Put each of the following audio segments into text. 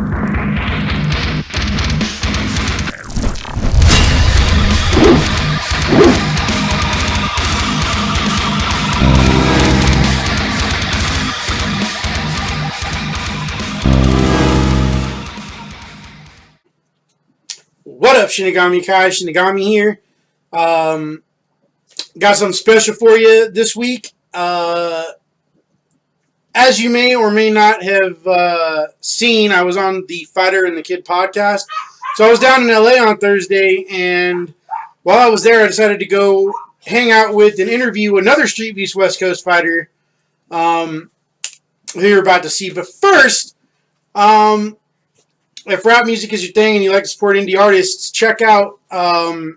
What up, Shinigami Kai? Shinigami here. Got something special for you this week. As you may or may not have seen, I was on the Fighter and the Kid podcast. So I was down in LA on Thursday, and while I was there, I decided to go hang out with and interview another Street Beast West Coast fighter who you're about to see. But first, if rap music is your thing and you like to support indie artists, check out my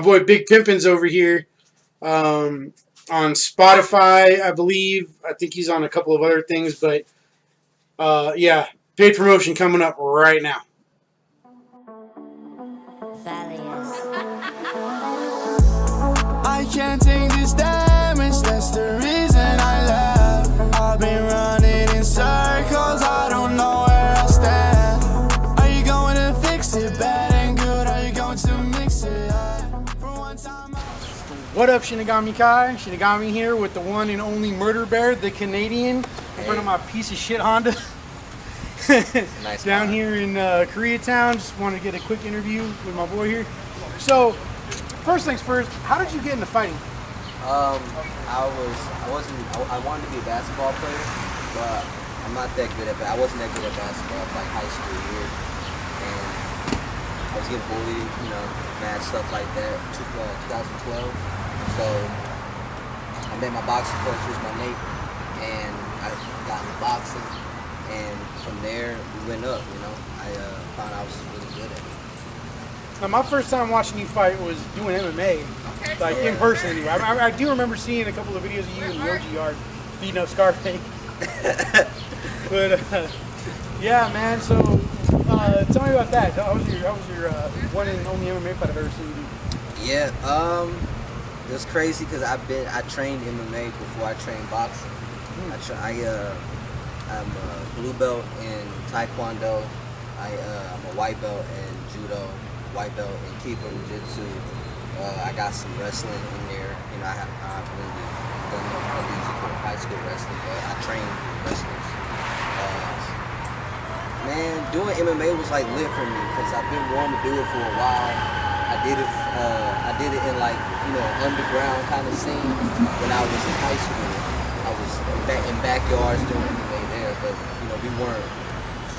boy Big Pimpin's over here on Spotify, I believe. I think he's on a couple of other things, but yeah, paid promotion coming up right now. I can't take this damage, that's the reason I left. I've been running in circles, I don't know where I stand. Are you going to fix it, bad and good? Are you going to mix it up? For one time What up, Shinigami Kai? Shinigami here with the one and only Murder Bear, the Canadian, in front of my piece of shit Honda. Nice down here in Koreatown. Just wanted to get a quick interview with my boy here. So, first things first, how did you get into fighting? I wanted to be a basketball player, but I'm not that good at. I wasn't that good at basketball. It was like high school year, and I was getting bullied, mad stuff like that. 2012. So I met my boxing coach, who was my mate, and I got into boxing, and from there we went up. I found I was just really good at it. Now, my first time watching you fight was doing MMA, like in person anyway. I do remember seeing a couple of videos of you in the OG yard beating up Scarface. But yeah, man. So tell me about that. How was your one and only MMA fight I've ever seen you do? Yeah, it was crazy because I trained MMA before I trained boxing. I'm a blue belt in Taekwondo. I'm a white belt in Judo. White belt in Kipo Jiu-Jitsu. I got some wrestling in there. I've really done no collegiate or high school wrestling, but I trained wrestlers. Man, doing MMA was like lit for me because I've been wanting to do it for a while. I did it in underground kind of scene when I was in high school. I was in backyards doing MMA there, but we weren't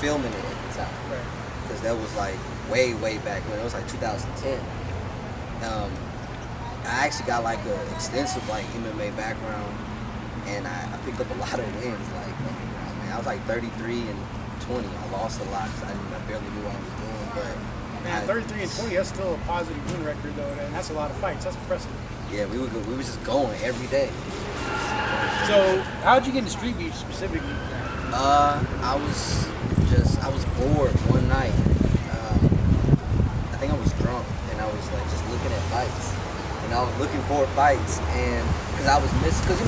filming it at the time. Right. Because that was like way back when. It was like 2010. I actually got like an extensive MMA background, and I picked up a lot of wins. I was like 33 and 20. I lost a lot because I barely knew what I was doing. But man, 33 and 20, that's still a positive win record though, and that's a lot of fights. That's impressive. Yeah, we were just going every day. So how'd you get into Street Beef specifically? I was bored one night. I think I was drunk, and I was just looking at fights, and I was looking for fights, and because I was missing, because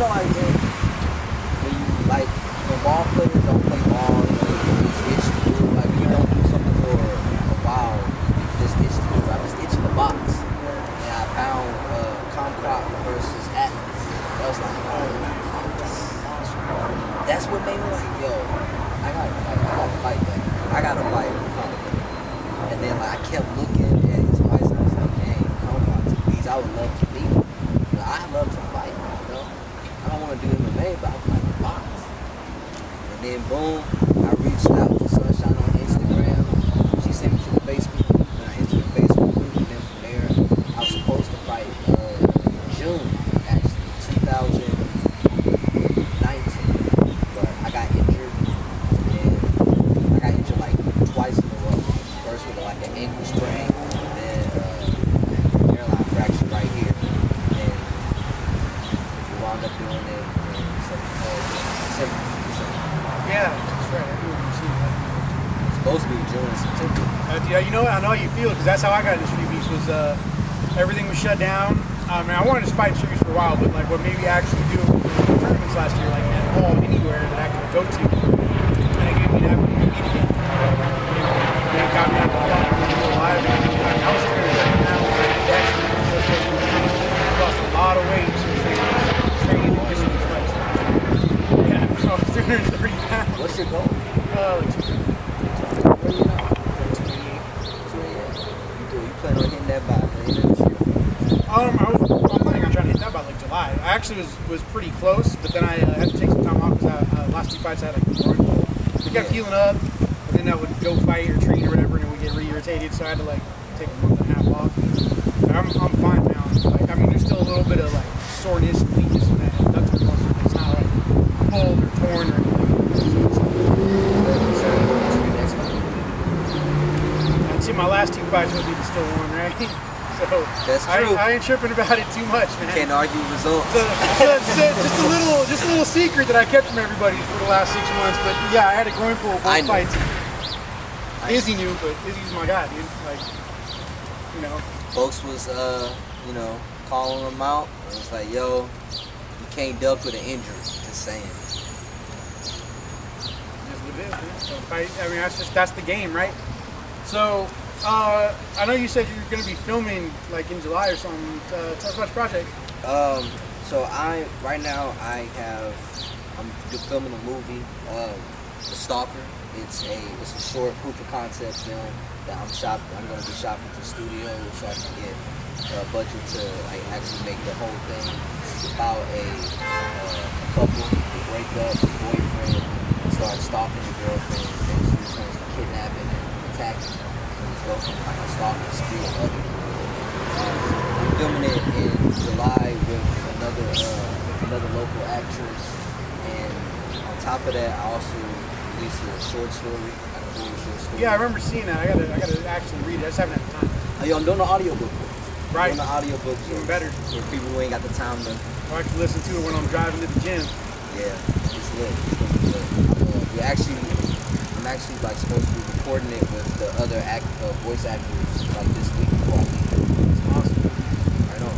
when ball players don't play ball, they just itch to do. When you don't do something for a while, you just itch to do. I was itching the box, and I found Comcrop versus Atlas. That was that's what made me yo, I gotta fight that. I gotta fight Comcrop. And then I kept looking at his fights, and I was like, dang, these I would love to beat. I love to fight, I don't want to do MMA, but I like to box. And then boom, I reached out to Sunshine on Instagram. She sent me to the Facebook, and I entered the Facebook group, and then from there, I was supposed to fight June, actually, 2019. But I got injured, and I got injured like twice in a row. First with an ankle sprain, and then hairline fracture right here. And we wound up doing it in September. Yeah, that's right. I do remember seeing that. It's supposed to be June and September. Yeah, you know what? I know how you feel because that's how I got into Street Beefs. Was everything was shut down. I wanted to fight Street Beefs for a while, but what made me actually do tournaments last year, at all, anywhere that I could go to, and it gave me that your goal? Like 250. Where you know? 288. You plan on hitting that by the end of this year? I'm planning on trying to hit that by like July. I actually was pretty close, but then I had to take some time off because last 2 fights I had like growing cold. We kept healing up, and then I would go fight or train or whatever, and it would get re-irritated, so I had to like take a month and a half off. But I'm fine now. Like, I mean, there's still a little bit of like soreness and weakness in that abductor muscle, but it's not like pulled or torn or anything. I'd say my last 2 fights would be the still one, right? So that's true. I ain't tripping about it too much, man. Can't argue results. Just a little secret that I kept from everybody for the last 6 months. But yeah, I had a groin pull both fights. Izzy knew, but Izzy's my guy, dude. Like, you know. Folks was, calling him out. It was like, yo, you can't duck with an injury. Just saying. Just what it is, man. So I mean, that's the game, right? So. I know you said you're going to be filming like in July or something. Tell us about your project. So I'm filming a movie, The Stalker. It's a short proof of concept film that I'm going to be shopping to studios so I can get a budget to like actually make the whole thing. It's about a couple who break up, the boyfriend starts stalking the girlfriend, and she turns to kidnapping and attacking. From like a stalker spree of other. I'm filming it in July with another local actress, and on top of that, I also released a short story, like a really short story. Yeah, I remember seeing that. I gotta actually read it. I just haven't had the time. Yo, I'm doing an audiobook. Right. I'm doing an audiobook. Even better. For people who ain't got the time to. Or I can listen to it when I'm driving to the gym. Yeah, it's lit. It's gonna be lit. I'm actually like supposed to be recording it with the other voice actors like this week before I leave. It's awesome. Right on.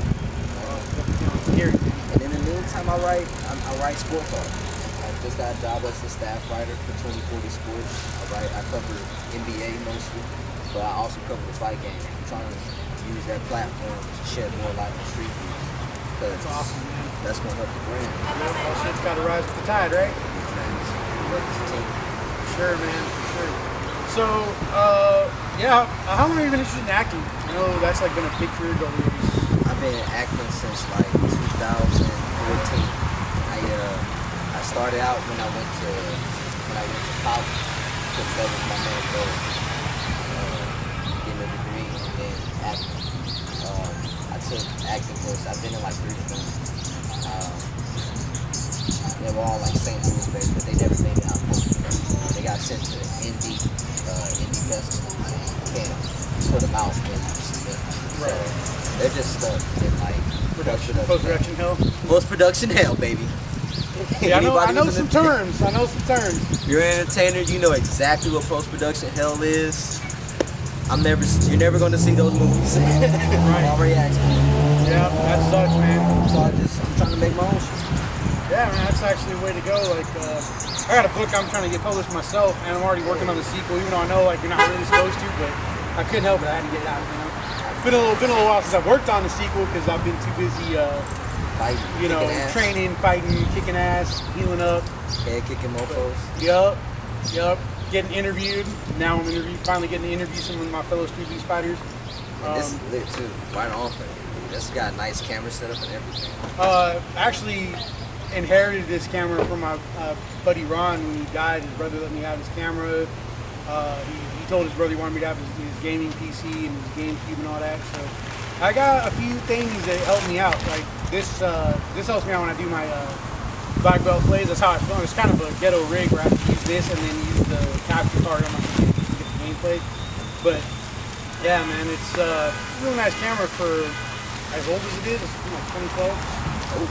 Scary. And in the meantime, I write sports art. I just got a job as a staff writer for 2040 Sports. I cover NBA mostly, but I also cover the fight game. I'm trying to use that platform to shed more light on street food. That's awesome, man. That's gonna help the brand. All shit's got to rise with the tide, right? Sure, man. Sure. So, how long have you been interested in acting? I know that's like been a big career goal of yours. I've been acting since like 2014. I started out when I went to college because that was my main goal, getting a degree and then acting. I took acting courses. I've been in like 3 films. They were all like St. Louis based, but they never made it out. They got sent to indie festivals and can't put them out when you submit. So they're just stuck in like post-production hell. Post-production hell, baby. Yeah, I know some terms. If you're an entertainer, you know exactly what post-production hell is. You're never going to see those movies. Right. Already asked me. Yeah, that sucks, man. So I'm trying to make my own shit. Yeah, man, that's actually the way to go. Like, I got a book I'm trying to get published myself, and I'm already working on the sequel, even though I know like you're not really supposed to, but I couldn't help it. I had to get it out, you know. It's been a little while since I've worked on the sequel because I've been too busy, training, fighting, kicking ass, healing up. Head kicking mofos. Yup. Getting interviewed. Now I'm finally getting to interview some of my fellow Street Beast fighters. This is lit too. Right on for you. This got a nice camera setup and everything. Actually inherited this camera from my buddy Ron when he died. His brother let me have his camera. He told his brother he wanted me to have his gaming PC and his GameCube and all that. So I got a few things that help me out. Like this helps me out when I do my black belt plays. That's how I film. It's kind of a ghetto rig where I have to use this and then use the capture card on my computer to get the gameplay. But yeah, man, it's a real nice camera for as old as it is. It's from like 2012. Oh.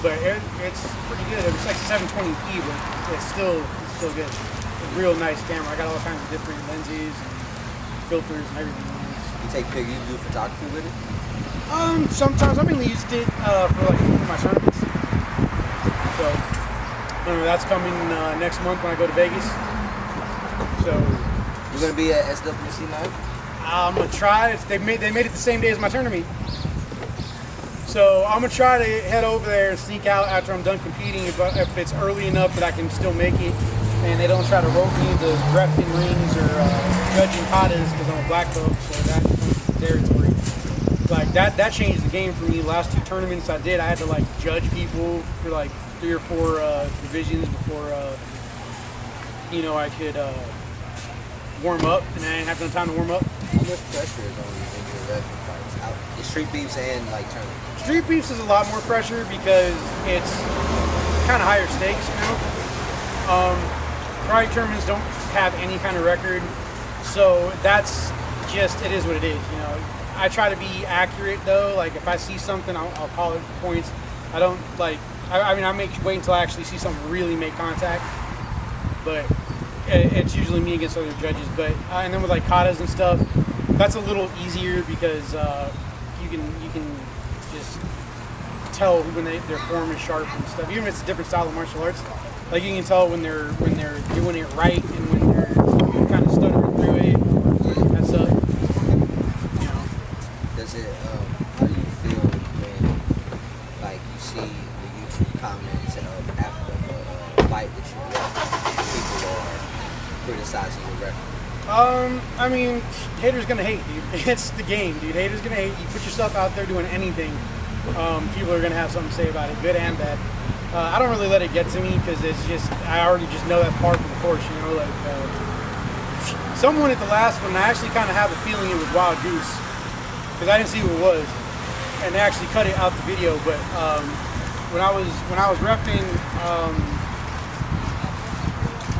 But it's pretty good. It's like 720p, but it's still good. It's a real nice camera. I got all kinds of different lenses and filters and everything. You take pictures, you do photography with it? Sometimes. I mainly used it for my tournaments. So that's coming next month when I go to Vegas. So you're gonna be at SBWC night? I'm gonna try. They made it the same day as my tournament. So I'm gonna try to head over there and sneak out after I'm done competing if it's early enough that I can still make it. and they don't try to rope me into reffing rings or judging katas because I'm a black belt, so that becomes territory. Like that changed the game for me. The last 2 tournaments I did, I had to like judge people for like 3 or 4 divisions before I could warm up, and I didn't have no time to warm up. How much pressure is on you when you're reffing fights? The street beefs and like tournaments. Street beefs is a lot more pressure because it's kind of higher stakes, Karate tournaments don't have any kind of record, so that's just, it is what it is, I try to be accurate though. Like if I see something, I'll call it for points. I don't like, I wait until I actually see something really make contact, but it's usually me against other judges. But and then with like katas and stuff, that's a little easier because you can just tell when their form is sharp and stuff. Even if it's a different style of martial arts, like you can tell when they're doing it right and when they're kind of stuttering through it or mess up. Does it? How do you feel when like you see the YouTube comments after a fight that you watch, people are criticizing your record? Haters gonna hate, dude. It's the game, dude. Haters gonna hate. You put yourself out there doing anything, people are gonna have something to say about it, good and bad. I don't really let it get to me because it's just, I already just know that's par for the course, someone at the last one, I actually kind of have a feeling it was Wild Goose because I didn't see who it was, and they actually cut it out the video. But when I was reffing,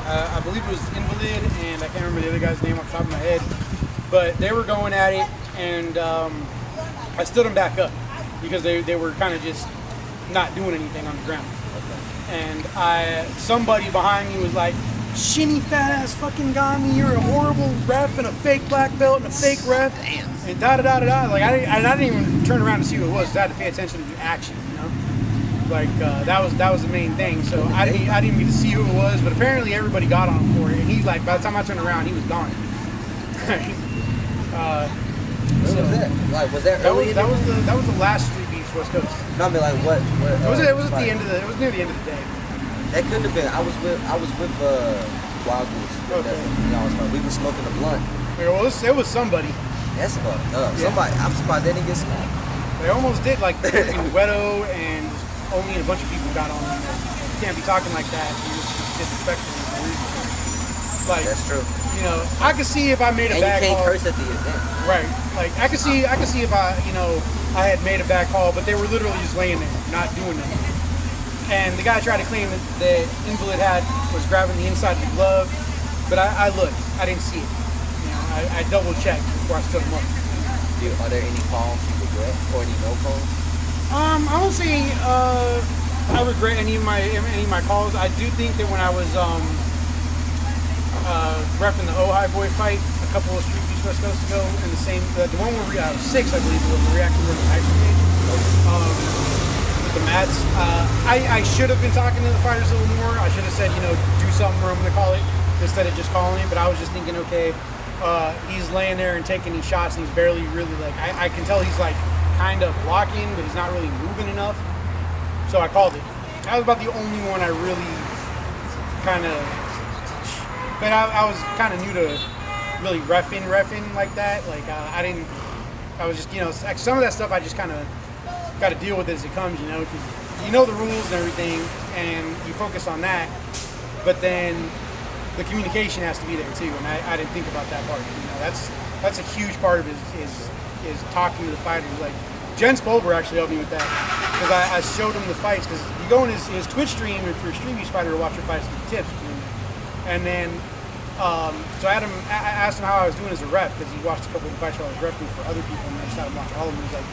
I believe it was Invalid, and I can't remember the other guy's name off the top of my head, but they were going at it, and I stood them back up because they were kind of just not doing anything on the ground. And somebody behind me was like, "Shinny fat ass fucking Gami, you're a horrible ref and a fake black belt and a fake ref." Damn. And da da da da da. Like I didn't even turn around to see who it was. So I had to pay attention to the action, Like that was the main thing. So I didn't even get to see who it was, but apparently everybody got on him for it. And he's like, by the time I turned around, he was gone. When was that? Like, was that early? That was the last Street Beefs West Coast. No, I mean like what? It was at the end of it was near the end of the day. That couldn't have been. I was with Wild Goose. Okay. We were smoking a blunt. Yeah, well, it was somebody. That's fucked up. Yeah. Somebody. I'm surprised they didn't get smacked. They almost did, like freaking Wedo, and only a bunch of people got on. You can't be talking like that. You're just disrespectful. Like, that's true. I could see if I made a bad call. And you can't curse at the event. Right. Like I could see if I had made a bad call, but they were literally just laying there, not doing anything. And the guy tried to claim that the Invalid was grabbing the inside of the glove, but I looked, I didn't see it. I double checked before I stood him up. Are there any calls you regret or any no calls? I won't say I regret any of my calls. I do think that when I was repping the Ojai Boy fight a couple of Street Beefs West Coast ago, in the one where I was 6, I believe, was the reactor in the ice cage. The mats. I should have been talking to the fighters a little more. I should have said, do something, or I'm going to call it, instead of just calling it. But I was just thinking, okay, he's laying there and taking these shots, and he's barely really, like, I can tell he's, like, kind of blocking, but he's not really moving enough. So I called it. That was about the only one I really kind of, but I was kind of new to really reffing like that. Like, I was just, some of that stuff I just kind of got to deal with it as it comes, because you know the rules and everything, and you focus on that, but then the communication has to be there too, and I didn't think about that part. That's a huge part of it is talking to the fighters. Like Jen Spolver actually helped me with that, because I showed him the fights, because you go in his Twitch stream if you're a Street Beefs fighter to watch your fights, get tips, and then so I asked him how I was doing as a ref, because he watched a couple of the fights while I was repping for other people, and I just had him watch all of them. He's like,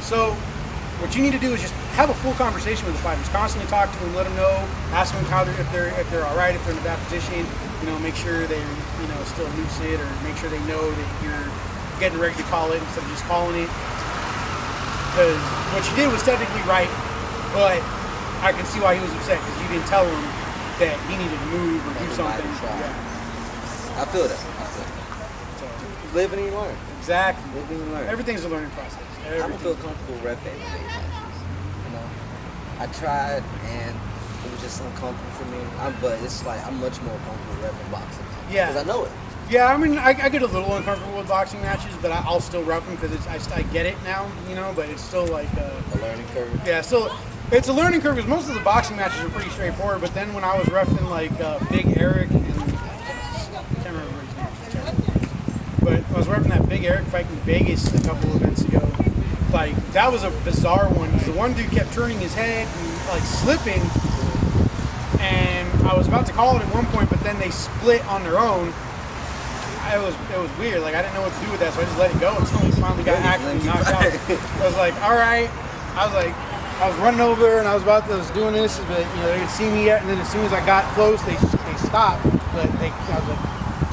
so what you need to do is just have a full conversation with the fighters. Constantly talk to them, let them know, ask them if they're all right, if they're in a bad position. Make sure they're still lucid, or make sure they know that you're getting ready to call it instead of just calling it. Because what you did was technically right, but I can see why he was upset, because you didn't tell him that he needed to move or do something. Yeah. I feel that. So, live and you learn. Exactly. Live and you learn. Everything's a learning process. I don't feel comfortable reffing MMA matches. I tried, and was just uncomfortable for me. But it's like I'm much more comfortable repping boxing. Yeah. Because I know it. Yeah, I mean, I get a little uncomfortable with boxing matches, but I'll still rep them because I get it now, you know. But it's still like a learning curve. Yeah, it's a learning curve because most of the boxing matches are pretty straightforward. But then when I was reffing like Big Eric and I can't remember his name, but I was reffing that Big Eric fight in Vegas a couple of events ago. Like that was a bizarre one. The one dude kept turning his head and like slipping, and I was about to call it at one point, but then they split on their own. It was weird. Like I didn't know what to do with that, so I just let it go until he finally got actually knocked out. I was like, all right. I was running over and I was doing this, but you know they didn't see me yet. And then as soon as I got close, they stopped. But they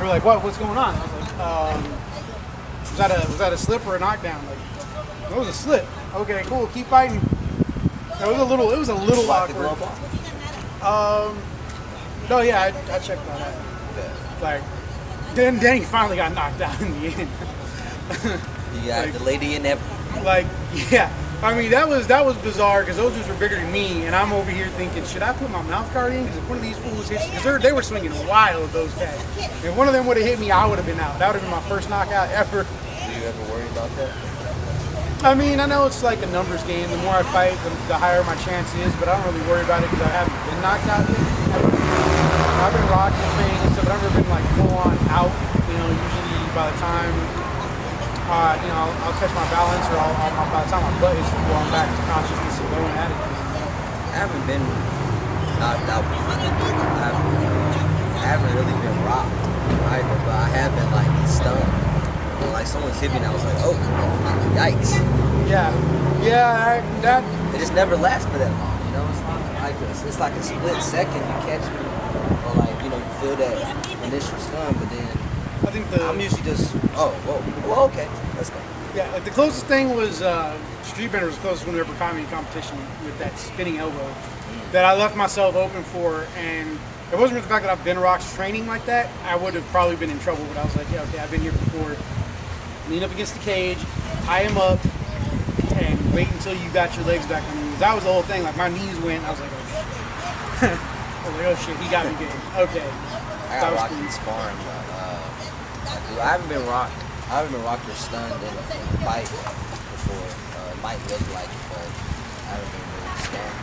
were like, what's going on? I was like, was that a slip or a knockdown? Like, it was a slip. Okay, cool. Keep fighting. It was a little awkward. No, yeah, I checked on that. Like. Then he finally got knocked out in the end. You got the lady in there. Like, yeah. I mean, that was bizarre because those dudes were bigger than me, and I'm over here thinking, should I put my mouth guard in? Because if one of these fools hits, because they were swinging wild, those cats. If one of them would have hit me, I would have been out. That would have been my first knockout ever. Do you ever worry about that? I mean, I know it's like a numbers game. The more I fight, the higher my chance is, but I don't really worry about it because I haven't been knocked out yet. I've been rocking things and stuff, but I've never been like full on out. You know, usually by the time, I'll catch my balance or by the time my butt hits the floor, I'm back to consciousness and going at it. I haven't been knocked out before. I haven't really been rocked either, but I have been like stunned. When like someone's hit me and I was like, oh, yikes. Yeah. That. It just never lasts for that long. You know, it's like a split second you catch me. Or like, you know, you feel that initial stun, but then I think I'm usually just, well, okay, let's go. Yeah, like the closest thing was Street Bender was the closest one who ever caught me in competition with that spinning elbow that I left myself open for, and it wasn't for the fact that I've been rocks training like that. I would have probably been in trouble, but I was like, yeah, okay, I've been here before. Lean up against the cage, tie him up, and wait until you got your legs back on your knees. That was the whole thing. Like my knees went, I was like, oh shit, he got me good. Okay. I got rocked in sparring, but I haven't been rocked or stunned in a fight before. It might look like it, but I haven't been really stunned.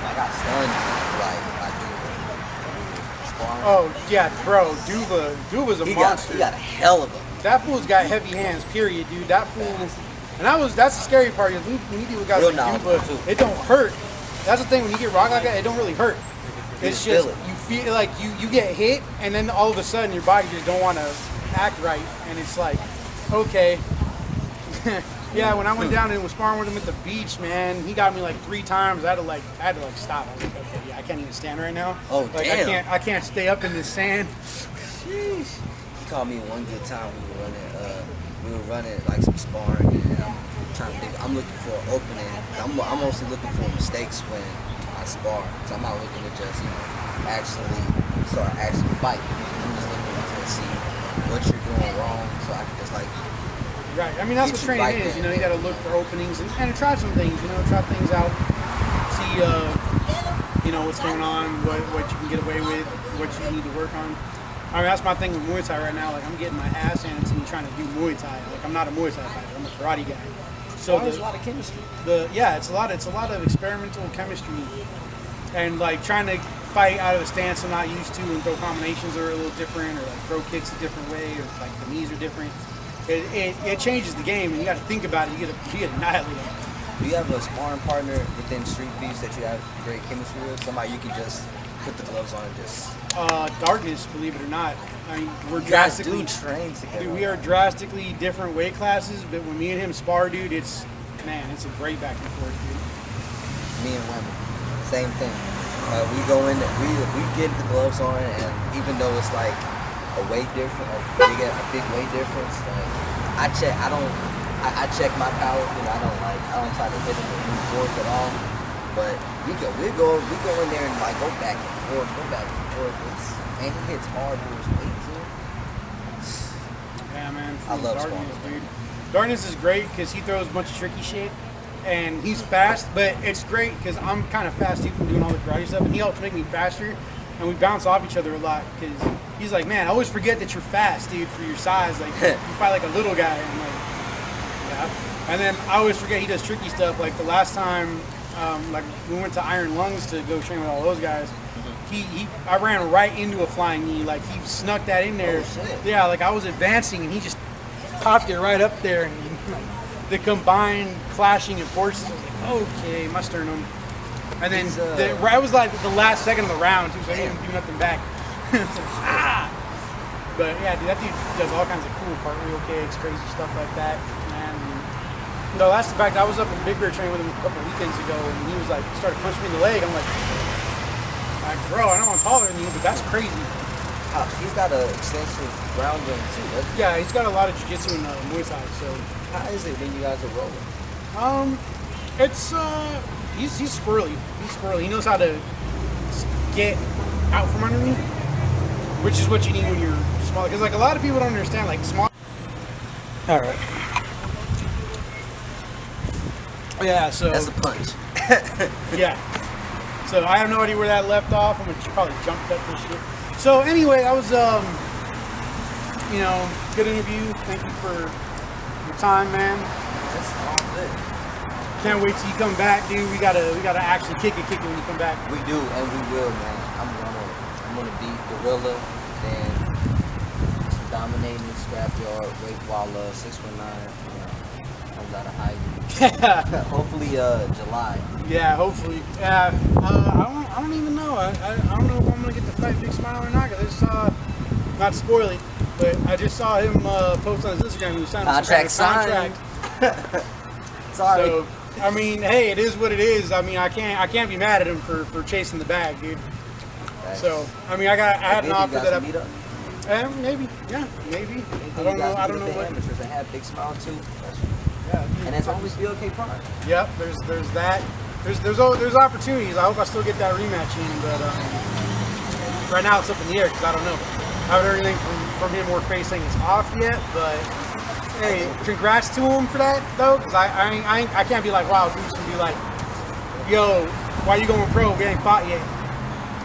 I got stunned like sparring. Oh yeah, bro, Duva's a monster. He got a hell of a. That fool's got heavy hands, period, dude. That fool, and that's the scary part. Is when you deal with guys like Duva, it don't hurt. That's the thing, when you get rocked like that, it don't really hurt. It's just, you feel like you get hit, and then all of a sudden your body just don't want to act right, and it's like, okay. Yeah, when I went down and was sparring with him at the beach, man, he got me like 3 times. I had to stop. I was like, okay, yeah, I can't even stand right now. Oh, like, damn. I can't stay up in this sand. Sheesh. He called me one good time. We were running like some sparring, and I'm trying to think. I'm looking for an opening. I'm mostly looking for mistakes when I spar. So I'm not looking to just actually fight. I'm just looking to see what you're doing wrong, so I can just like. Right. I mean, that's what training right is. You know, you got to look for openings and try some things. You know, try things out. See, what's going on, what you can get away with, what you need to work on. I mean, that's my thing with Muay Thai right now. Like, I'm getting my ass handed to me trying to do Muay Thai. Like, I'm not a Muay Thai fighter. I'm a karate guy. So there's a lot of chemistry. It's a lot of experimental chemistry, and like trying to fight out of a stance I'm not used to, and throw combinations are a little different, or like throw kicks a different way, or like the knees are different. It changes the game, and you got to think about it. You get annihilated. Do you have a sparring partner within Street Beefs that you have great chemistry with? Somebody you can just put the gloves on and just. Darkness, believe it or not. I mean, we're you guys drastically do train together. Dude, we are drastically different weight classes, but when me and him spar, dude, it's a great back and forth, dude. Me and women, same thing. We go in, we get the gloves on, and even though it's like a weight difference, a big weight difference, like I check my power. You know, I don't try to hit him with new force at all. But we go in there and like go back and forth. And he hits hard with his weight too. Yeah, man. I love Darkness, sparring, dude. Darkness is great because he throws a bunch of tricky shit, and he's fast, but it's great because I'm kind of fast too from doing all the karate stuff, and he helps make me faster, and we bounce off each other a lot because he's like, man, I always forget that you're fast, dude, for your size. Like, you fight like a little guy. And I'm like, yeah. And then I always forget he does tricky stuff. Like the last time, like we went to Iron Lungs to go train with all those guys. I ran right into a flying knee. Like he snuck that in there. Oh, shit. Yeah, like I was advancing and he just popped it right up there. And the combined clashing of forces. I was like, okay, my sternum. And then I was like the last second of the round too, so I didn't even do nothing back. But yeah, dude, that dude does all kinds of cool cartwheel kicks, crazy stuff like that. And no, that's the fact. I was up in Big Bear training with him a couple weekends ago, and he was like, started punching me in the leg. I'm like, bro, I know I'm taller than you, but that's crazy. He's got an extensive ground game too, doesn't he? Yeah, he's got a lot of jiu-jitsu and Muay Thai. So How is it when you guys are rolling? It's he's squirrely. He's squirrely. He knows how to get out from under me, which is what you need when you're small. Because like a lot of people don't understand, like small. All right. Yeah. So That's the punch. yeah. So I have no idea where that left off. I'm gonna probably jump cut this shit. So anyway, that was good interview. Thank you for your time, man. That's all good. Can't wait till you come back, dude. We gotta actually kick it when you come back. We do, and we will, man. I'm gonna beat Gorilla, then dominating the scrapyard, wait while 619 comes out of hiding. Hopefully, July. Yeah, hopefully. Yeah, I don't even know. I don't know if I'm gonna get to fight Big Smile or not. Cause I just saw, not to spoil it, but I just saw him post on his Instagram. He was signing some kind of contract. Sorry. So, I mean, hey, it is what it is. I mean, I can't be mad at him for chasing the bag, dude. Okay. So, I mean, I had an offer that meet up. maybe, yeah, maybe. I don't know what. Amateurs that have Big Smile too. Yeah, And it's always BLK Prime. Yep, there's that. There's opportunities. I hope I still get that rematch in, but right now it's up in the air because I don't know. I haven't heard anything from him or Face saying it's off yet, but hey, congrats to him for that though, because I can't be like, wow, dude's gonna be like, yo, why you going pro? We ain't fought yet.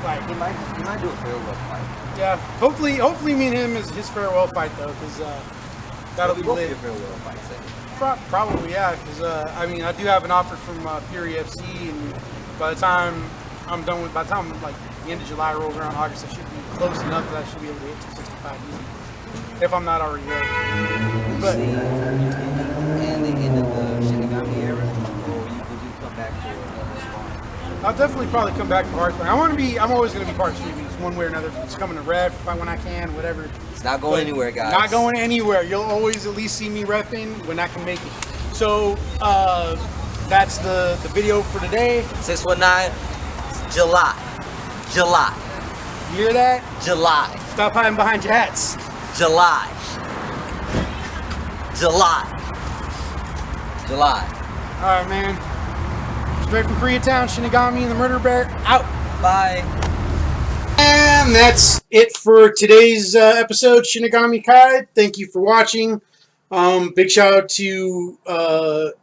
Like He might do a farewell fight. yeah, hopefully me and him is his farewell fight though, because that'll be lit. A farewell fight, say. Probably, yeah, because I mean, I do have an offer from Fury FC, and by the time like the end of July rolls around, August, I should be close enough that I should be able to hit 265 easy, if I'm not already there. But And the end of the Shinigami era, or would you come back for another spot? I'll definitely probably come back for hardcore. I'm always going to be part of Street Beats, one way or another. If it's coming to ref, when I can, whatever. It's not going anywhere, guys. Not going anywhere. You'll always at least see me repping when I can make it. So that's the video for today. 619, July. You hear that? July. Stop hiding behind your hats. July. All right, man. Straight from Koreatown, Shinigami and the Murder Bear out. Bye. And that's it for today's episode, Shinigami Kai. Thank you for watching. Big shout out to the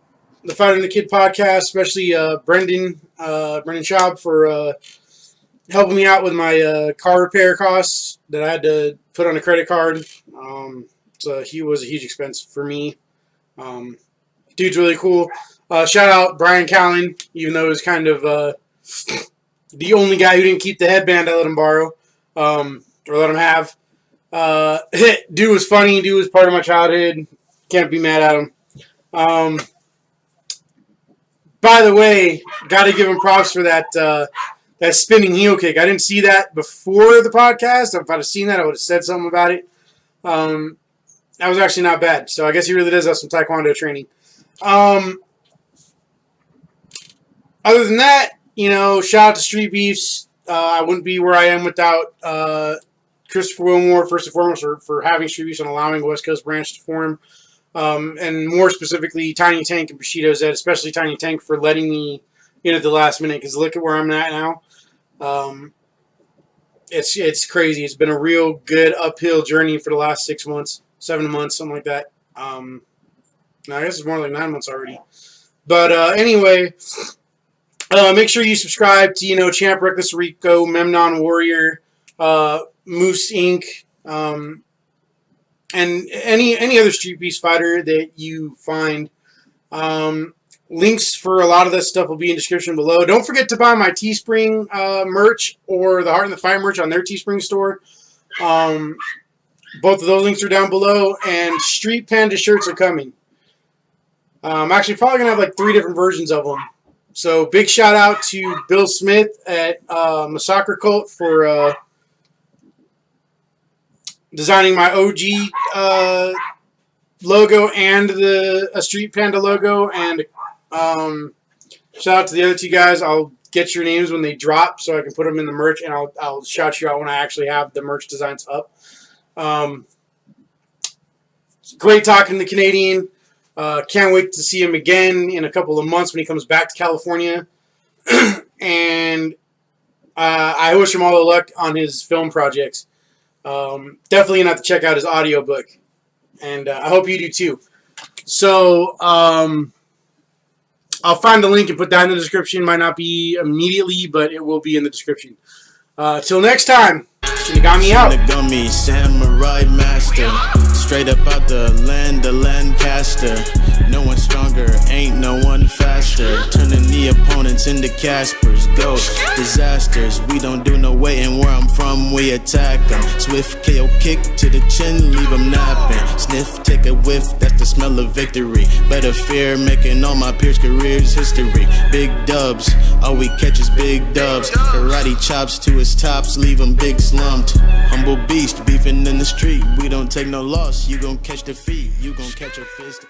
Fighter and the Kid podcast, especially Brendan Schaub for helping me out with my car repair costs that I had to put on a credit card. So he was a huge expense for me. Dude's really cool. Shout out Brian Callen, even though it was kind of the only guy who didn't keep the headband I let him borrow, or let him have. Dude was funny. Dude was part of my childhood. Can't be mad at him. By the way, got to give him props for that spinning heel kick. I didn't see that before the podcast. If I'd have seen that, I would have said something about it. That was actually not bad. So I guess he really does have some Taekwondo training. Other than that, shout out to Street Beefs. I wouldn't be where I am without Christopher Wilmore, first and foremost, for having Street Beefs and allowing the West Coast branch to form. And more specifically, Tiny Tank and Bushido Zed, especially Tiny Tank, for letting me in at the last minute, because look at where I'm at now. It's crazy. It's been a real good uphill journey for the last 6 months, 7 months, something like that. No, I guess it's more like 9 months already. But anyway, make sure you subscribe to, Champ, Reckless, Rico, Memnon Warrior, Moose Inc., and any other Street Beast fighter that you find. Links for a lot of this stuff will be in the description below. Don't forget to buy my Teespring merch or the Heart and the Fight merch on their Teespring store. Both of those links are down below, and Street Panda shirts are coming. I'm actually probably going to have like 3 different versions of them. So big shout out to Bill Smith at Massacre Cult for designing my OG logo and a Street Panda logo. And shout out to the other 2 guys. I'll get your names when they drop so I can put them in the merch, and I'll shout you out when I actually have the merch designs up. Great talking to the Canadian. Can't wait to see him again in a couple of months when he comes back to California. And I wish him all the luck on his film projects. Definitely gonna have to check out his audiobook. And I hope you do too. So I'll find the link and put that in the description. Might not be immediately, but it will be in the description. Till next time, Shinigami out. Shinigami, samurai master, straight up out the land of Lancaster. No one stronger, ain't no one faster. Turning the opponents into Caspers, ghosts, disasters. We don't do no waiting, where I'm from we attack them. Swift KO kick to the chin, leave them napping. Sniff, take a whiff, that's the smell of victory. Better fear, making all my peers' careers history. Big dubs, all we catch is big dubs. Karate chops to his tops, leave them big slumped. Humble beast, beefing in the street. We don't take no loss, you gon' catch defeat. You gon' catch a fist.